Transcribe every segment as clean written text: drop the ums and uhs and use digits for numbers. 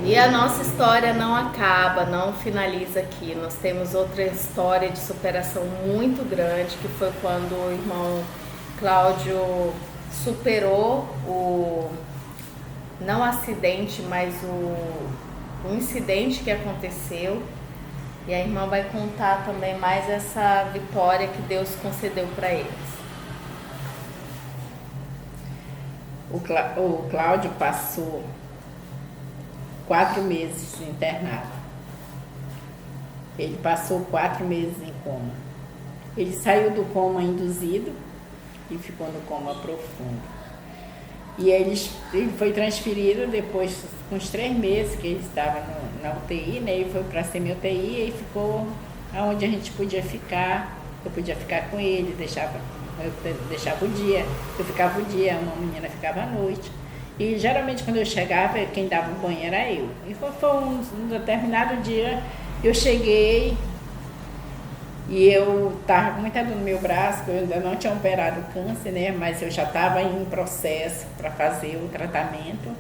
E a nossa história não acaba, não finaliza aqui. Nós temos outra história de superação muito grande, que foi quando o irmão Cláudio superou não o acidente, mas o incidente que aconteceu. E a irmã vai contar também mais essa vitória que Deus concedeu para eles. O Cláudio passou 4 meses internado. Ele passou 4 meses em coma. Ele saiu do coma induzido e ficou no coma profundo. E ele foi transferido depois, com uns 3 meses que ele estava na UTI, né? Ele foi para a semi-UTI e ficou onde a gente podia ficar. Eu podia ficar com ele, eu deixava o dia, eu ficava o dia, uma menina ficava à noite. E geralmente quando eu chegava, quem dava o banho era eu. E foi um determinado dia, eu cheguei e eu estava com muita dor no meu braço, eu ainda não tinha operado o câncer, né? Mas eu já estava em processo para fazer o tratamento.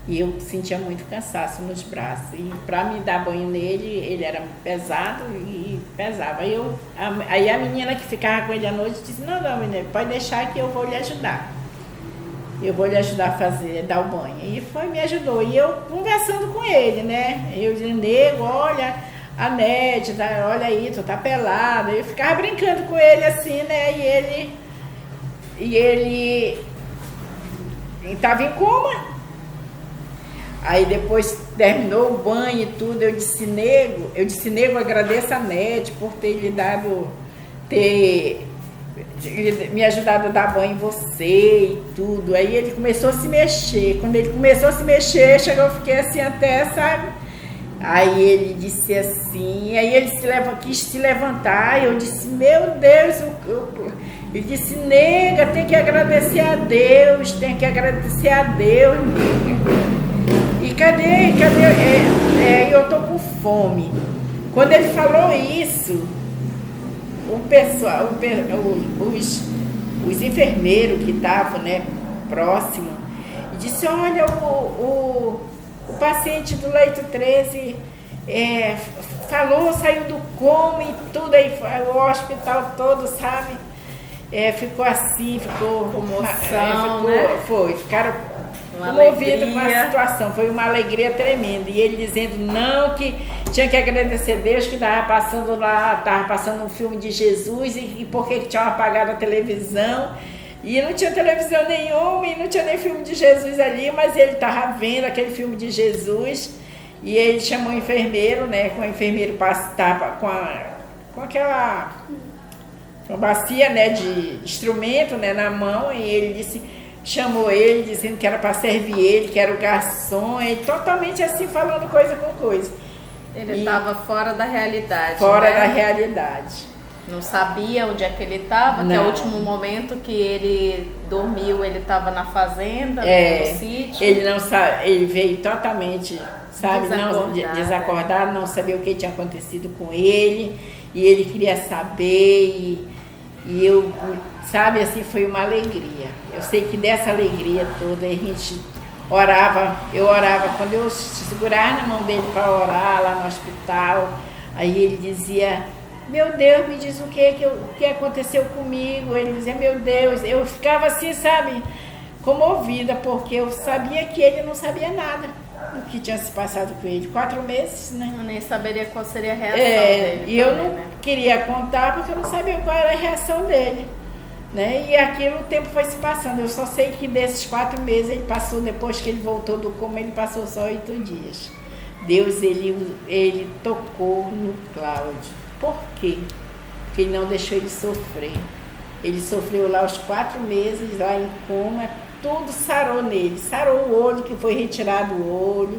E eu sentia muito cansaço nos braços. E para me dar banho nele, ele era pesado e pesava. Aí a menina que ficava com ele à noite disse, não, menina, pode deixar que eu vou lhe ajudar. Eu vou lhe ajudar a dar o banho. E me ajudou. E eu conversando com ele, né? Eu dizia, nego, olha, a Nete, olha aí, tu tá pelada. Eu ficava brincando com ele assim, né? E ele estava em coma. Aí depois terminou o banho e tudo, eu disse, nego, agradeço a Nete por ter me ajudado a dar banho em você e tudo. Aí ele começou a se mexer. Quando ele começou a se mexer, eu fiquei assim até, sabe? Aí ele disse assim, aí ele quis se levantar, e eu disse, meu Deus, ele disse, nega, tem que agradecer a Deus, E cadê? Eu tô com fome. Quando ele falou isso, o pessoal, os enfermeiros que estavam, né, próximo, disse, olha, o paciente do leito 13 falou, saiu do coma e tudo, aí o hospital todo, sabe? Ficou assim, ficou comoção, né? Ficaram comovidos com a situação, foi uma alegria tremenda. E ele dizendo não, que tinha que agradecer a Deus, que estava passando um filme de Jesus e porque tinham apagado a televisão. E não tinha televisão nenhuma e não tinha nem filme de Jesus ali, mas ele estava vendo aquele filme de Jesus e ele chamou o enfermeiro, né? Com o enfermeiro estava com aquela bacia, né, de instrumento, né, na mão, e ele chamou ele, dizendo que era para servir ele, que era o garçom, ele totalmente assim, falando coisa com coisa. Ele estava fora da realidade. Fora né? da realidade. Não sabia onde é que ele estava, até o último momento que ele dormiu, ele estava na fazenda, no sítio. Ele não sabe, ele veio totalmente, sabe, desacordado, não sabia o que tinha acontecido com ele, e ele queria saber, e eu, sabe, assim, foi uma alegria. Eu sei que dessa alegria toda a gente eu orava, quando eu segurava na mão dele para orar lá no hospital, aí ele dizia, meu Deus, me diz o que aconteceu comigo. Ele dizia, meu Deus, eu ficava assim, sabe, comovida, porque eu sabia que ele não sabia nada do que tinha se passado com ele. 4 meses, né? Eu nem saberia qual seria a reação dele. E eu não queria contar, porque eu não sabia qual era a reação dele. Né? E aquilo, o tempo foi se passando. Eu só sei que desses 4 meses ele passou, depois que ele voltou do coma, ele passou só 8 dias. Deus, ele tocou no Cláudio. Por quê? Porque ele não deixou ele sofrer. Ele sofreu lá os 4 meses, lá em coma, tudo sarou nele. Sarou o olho, que foi retirado o olho,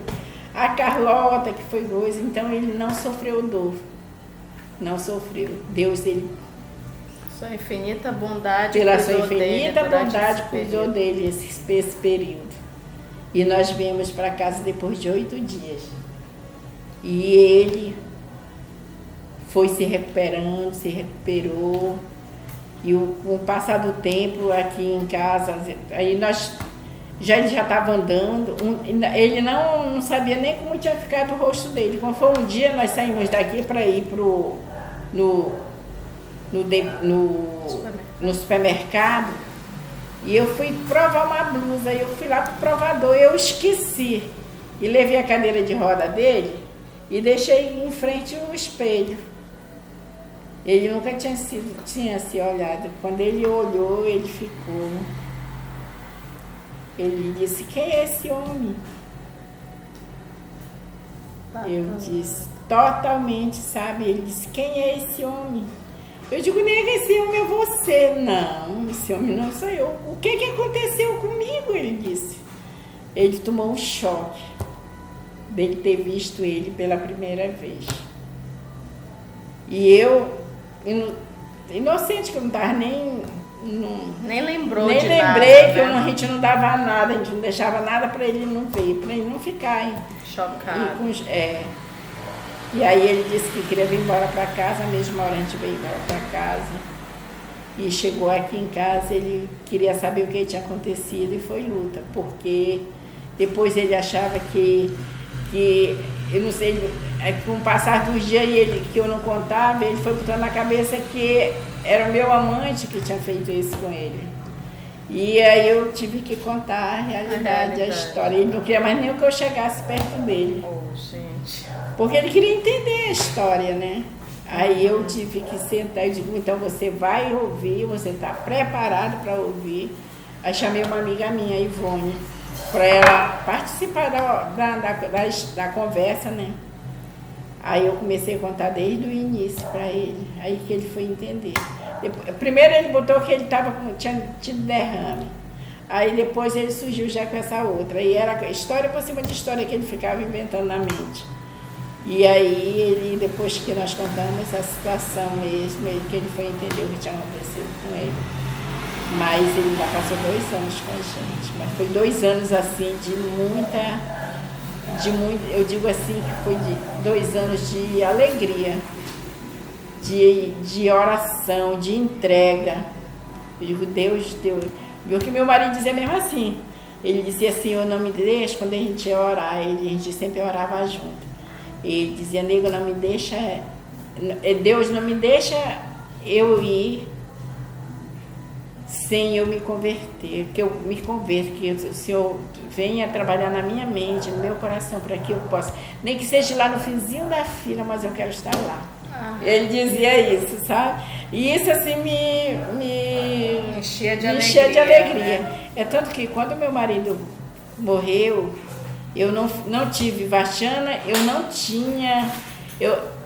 a Carlota, que foi coisa. Então ele não sofreu dor. Não sofreu. Deus, ele... Sua infinita bondade pela sua infinita bondade cuidou dele esse período. E nós viemos para casa depois de 8 dias. E ele foi se recuperando, se recuperou. E com o passar do tempo aqui em casa, aí ele já estava andando, ele não sabia nem como tinha ficado o rosto dele. Quando foi um dia, nós saímos daqui para ir no supermercado, e eu fui provar uma blusa, eu fui lá pro provador, eu esqueci, e levei a cadeira de roda dele e deixei em frente o espelho. Ele nunca tinha se olhado. Quando ele olhou, ele ficou. Ele disse, quem é esse homem? Eu disse, totalmente, sabe? Ele disse, quem é esse homem? Eu digo, nega, esse homem é você. Não, esse homem não sou eu. O que aconteceu comigo? Ele disse. Ele tomou um choque dele ter visto ele pela primeira vez. E eu, inocente, que eu não estava nem lembrou nem de lembrei nada, que né? a gente não dava nada, a gente não deixava nada para ele não ver, para ele não ficar chocado. E aí ele disse que queria vir embora para casa, a mesma hora a gente veio embora para casa. E chegou aqui em casa, ele queria saber o que tinha acontecido e foi luta, porque depois ele achava que eu não sei, com o passar dos dias que eu não contava, ele foi botando na cabeça que era o meu amante que tinha feito isso com ele. E aí eu tive que contar a realidade, a história. Ele não queria mais nem que eu chegasse perto dele. Oh, gente. Porque ele queria entender a história, né? Aí eu tive que sentar e digo, então você vai ouvir, você está preparado para ouvir. Aí chamei uma amiga minha, Ivone, para ela participar da conversa, né? Aí eu comecei a contar desde o início para ele, aí que ele foi entender. Primeiro ele botou que ele tinha tido derrame, aí depois ele surgiu já com essa outra, e era história por cima de história que ele ficava inventando na mente. E aí depois que nós contamos a situação mesmo, que ele foi entender o que tinha acontecido com ele. Mas ele já passou 2 anos com a gente, mas foi 2 anos assim eu digo assim que foi de 2 anos de alegria, de oração, de entrega. Eu digo, Deus, viu que meu marido dizia mesmo assim, ele dizia assim, eu não me deixo, quando a gente ia orar, a gente sempre orava junto. Ele dizia, nego, não me deixa, Deus não me deixa eu ir sem eu me converter, que eu me converto, que o Senhor venha trabalhar na minha mente, no meu coração, para que eu possa, nem que seja lá no finzinho da fila, mas eu quero estar lá. Ele dizia isso, sabe? E isso assim me enchia de alegria. Né? É tanto que quando meu marido morreu, eu não tive vachana, eu não tinha...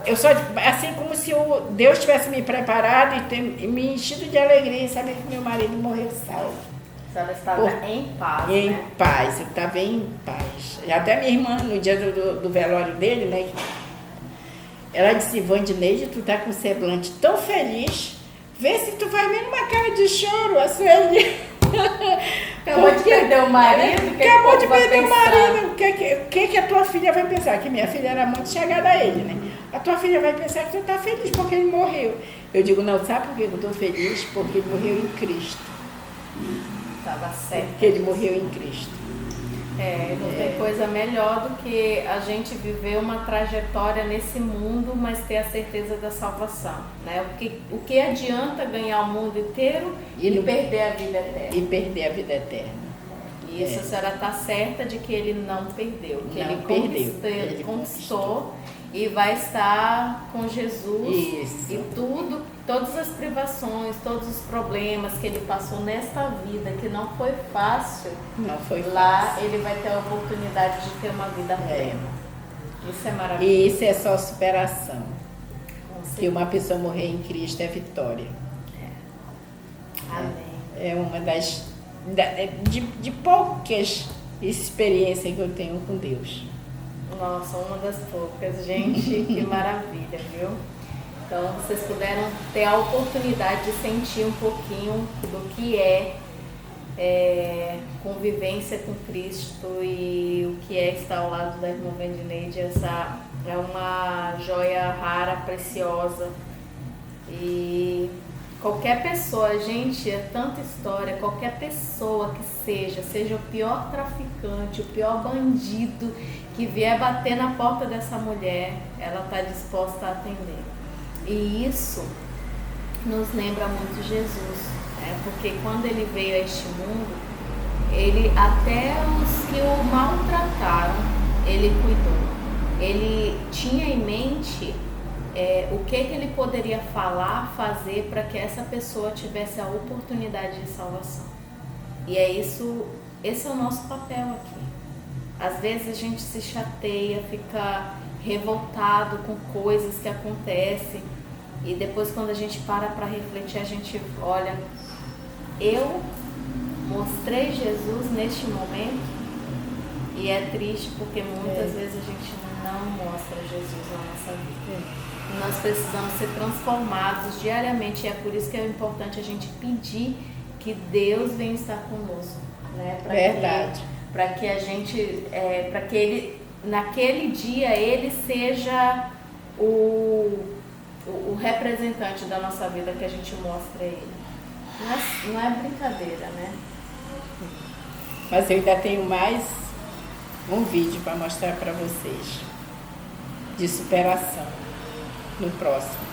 Eu só, assim como se Deus tivesse me preparado e me enchido de alegria, saber que meu marido morreu salvo. Ela estava em paz, Em né? paz, eu estava em paz. Até minha irmã, no dia do velório dele, né? Ela disse, Vandineide, tu tá com um semblante tão feliz, vê se tu vai ver uma cara de choro, a Sueli. Acabou de perder o marido? Acabou de perder o marido. O que a tua filha vai pensar? Que minha filha era muito chegada a ele, né? A tua filha vai pensar que tu tá feliz porque ele morreu. Eu digo, não, sabe por que eu tô feliz? Porque ele morreu em Cristo. Estava certo. Porque ele morreu em Cristo. Não tem coisa melhor do que a gente viver uma trajetória nesse mundo, mas ter a certeza da salvação, né? O que adianta ganhar o mundo inteiro e perder a vida eterna? E perder a vida eterna. E isso a senhora está certa de que ele não perdeu, que ele conquistou e vai estar com Jesus. Isso. E todas as privações, todos os problemas que ele passou nesta vida, que não foi fácil, lá ele vai ter a oportunidade de ter uma vida plena. Isso é maravilhoso. E isso é só superação. Que uma pessoa morrer em Cristo é vitória. Amém. É uma de poucas experiências que eu tenho com Deus. Nossa, uma das poucas, gente, que maravilha, viu? Então, vocês puderam ter a oportunidade de sentir um pouquinho do que é convivência com Cristo e o que é estar ao lado da irmã Vandineide. Essa é uma joia rara, preciosa. E Qualquer pessoa, gente, é tanta história, qualquer pessoa que seja o pior traficante, o pior bandido que vier bater na porta dessa mulher, ela está disposta a atender. E isso nos lembra muito Jesus, né? Porque quando ele veio a este mundo, ele até os que o maltrataram, ele cuidou. Ele tinha em mente o que ele poderia falar, fazer para que essa pessoa tivesse a oportunidade de salvação. E é isso, esse é o nosso papel aqui. Às vezes a gente se chateia, fica revoltado com coisas que acontecem e depois quando a gente para refletir, a gente olha, eu mostrei Jesus neste momento, e é triste porque muitas vezes a gente não mostra Jesus na nossa vida. Nós precisamos ser transformados diariamente, e é por isso que é importante a gente pedir que Deus venha estar conosco, né? Verdade. Para que a gente, para que ele, naquele dia, ele seja o representante da nossa vida, que a gente mostra a ele. Não é brincadeira, né? Mas eu ainda tenho mais um vídeo para mostrar para vocês de superação no próximo.